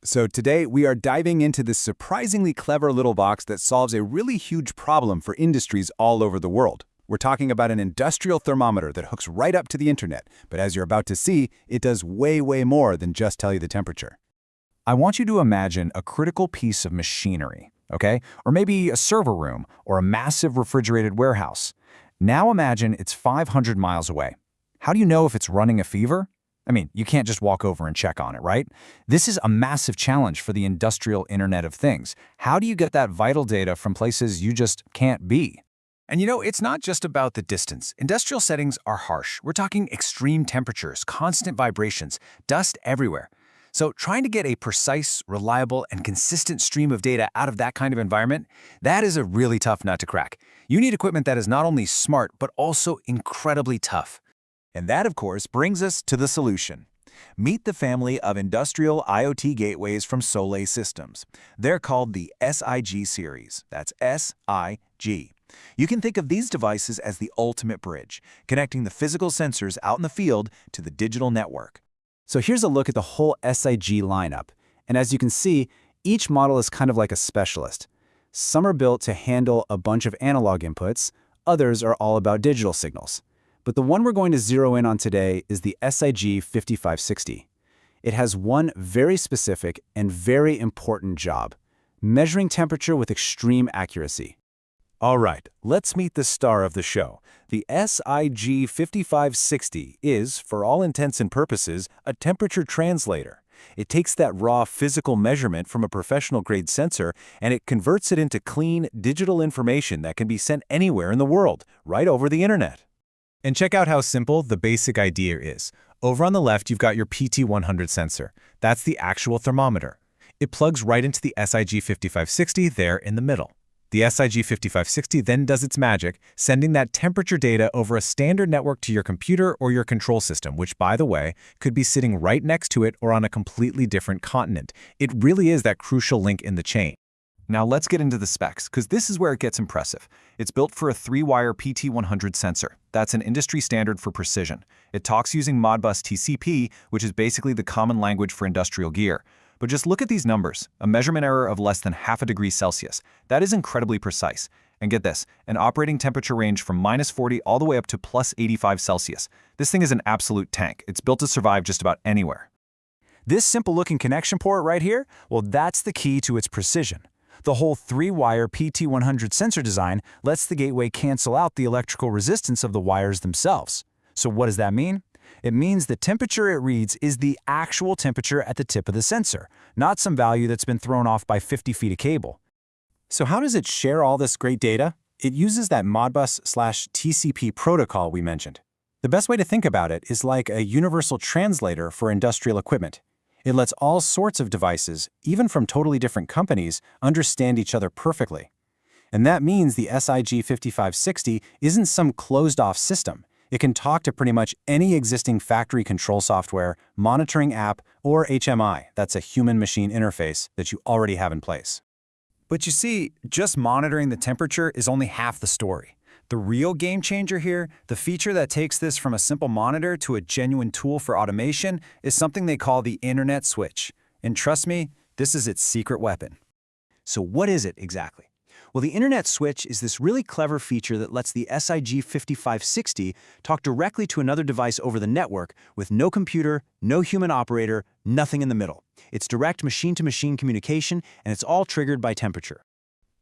So today we are diving into this surprisingly clever little box that solves a really huge problem for industries all over the world. We're talking about an industrial thermometer that hooks right up to the internet, but as you're about to see, it does way more than just tell you the temperature. I want you to imagine a critical piece of machinery, okay? Or maybe a server room or a massive refrigerated warehouse. Now imagine it's 500 miles away. How do you know if it's running a fever? I mean, you can't just walk over and check on it, right? This is a massive challenge for the industrial Internet of Things. How do you get that vital data from places you just can't be? And it's not just about the distance. Industrial settings are harsh. We're talking extreme temperatures, constant vibrations, dust everywhere. So trying to get a precise, reliable, and consistent stream of data out of that kind of environment, that is a really tough nut to crack. You need equipment that is not only smart, but also incredibly tough. And that, of course, brings us to the solution. Meet the family of industrial IoT gateways from Sollae Systems. They're called the SIG series. That's SIG. You can think of these devices as the ultimate bridge, connecting the physical sensors out in the field to the digital network. So here's a look at the whole SIG lineup. And as you can see, each model is kind of like a specialist. Some are built to handle a bunch of analog inputs, others are all about digital signals. But the one we're going to zero in on today is the SIG 5560. It has one very specific and very important job: measuring temperature with extreme accuracy. All right, let's meet the star of the show. The SIG 5560 is, for all intents and purposes, a temperature translator. It takes that raw physical measurement from a professional-grade sensor and it converts it into clean, digital information that can be sent anywhere in the world, right over the internet. And check out how simple the basic idea is. Over on the left, you've got your PT100 sensor. That's the actual thermometer. It plugs right into the SIG 5560 there in the middle. The SIG 5560 then does its magic, sending that temperature data over a standard network to your computer or your control system, which, by the way, could be sitting right next to it or on a completely different continent. It really is that crucial link in the chain. Now let's get into the specs, because this is where it gets impressive. It's built for a 3-wire PT100 sensor. That's an industry standard for precision. It talks using Modbus TCP, which is basically the common language for industrial gear. But just look at these numbers, a measurement error of less than ½ degree Celsius. That is incredibly precise. And get this, an operating temperature range from -40 all the way up to +85 Celsius. This thing is an absolute tank. It's built to survive just about anywhere. This simple-looking connection port right here, well, that's the key to its precision. The whole 3-wire PT100 sensor design lets the gateway cancel out the electrical resistance of the wires themselves. So what does that mean? It means the temperature it reads is the actual temperature at the tip of the sensor, not some value that's been thrown off by 50 feet of cable. So how does it share all this great data? It uses that Modbus/TCP protocol we mentioned. The best way to think about it is like a universal translator for industrial equipment. It lets all sorts of devices, even from totally different companies, understand each other perfectly. And that means the SIG 5560 isn't some closed-off system. It can talk to pretty much any existing factory control software, monitoring app, or HMI, that's a human-machine interface, that you already have in place. But you see, just monitoring the temperature is only half the story. The real game changer here, the feature that takes this from a simple monitor to a genuine tool for automation, is something they call the Internet switch. And trust me, this is its secret weapon. So what is it exactly? Well, the Internet switch is this really clever feature that lets the SIG 5560 talk directly to another device over the network with no computer, no human operator, nothing in the middle. It's direct machine-to-machine communication, and it's all triggered by temperature.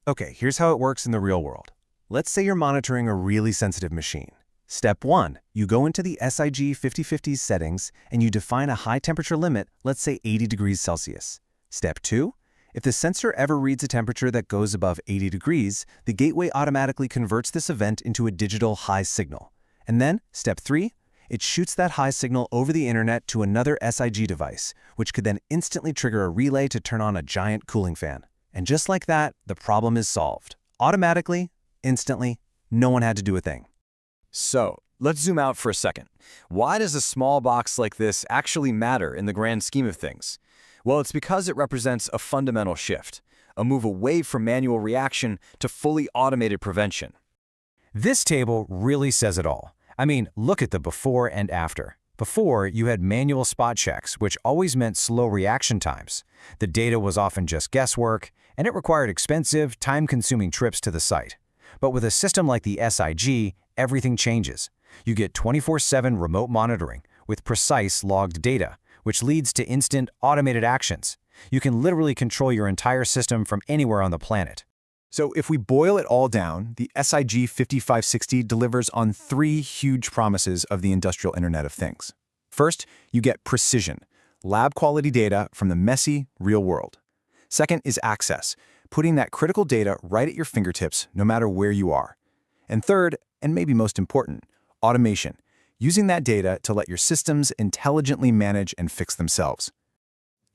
Okay, here's how it works in the real world. Let's say you're monitoring a really sensitive machine. Step 1, you go into the SIG 5050's settings and you define a high temperature limit, let's say 80 degrees Celsius. Step 2, if the sensor ever reads a temperature that goes above 80 degrees, the gateway automatically converts this event into a digital high signal. And then, step 3, it shoots that high signal over the internet to another SIG device, which could then instantly trigger a relay to turn on a giant cooling fan. And just like that, the problem is solved. Automatically, instantly, no one had to do a thing. So, let's zoom out for a second. Why does a small box like this actually matter in the grand scheme of things? Well, it's because it represents a fundamental shift, a move away from manual reaction to fully automated prevention. This table really says it all. I mean, look at the before and after. Before, you had manual spot checks, which always meant slow reaction times. The data was often just guesswork, and it required expensive, time-consuming trips to the site. But with a system like the SIG, everything changes. You get 24/7 remote monitoring with precise logged data, which leads to instant, automated actions. You can literally control your entire system from anywhere on the planet. So if we boil it all down, the SIG 5560 delivers on three huge promises of the industrial Internet of Things. First, you get precision, lab-quality data from the messy, real world. Second is access, putting that critical data right at your fingertips, no matter where you are. And third, and maybe most important, automation, using that data to let your systems intelligently manage and fix themselves.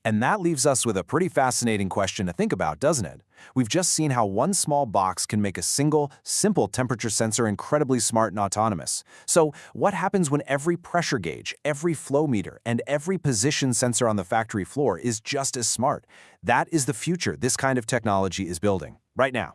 And that leaves us with a pretty fascinating question to think about, doesn't it? We've just seen how one small box can make a single, simple temperature sensor incredibly smart and autonomous. So what happens when every pressure gauge, every flow meter, and every position sensor on the factory floor is just as smart? That is the future this kind of technology is building right now.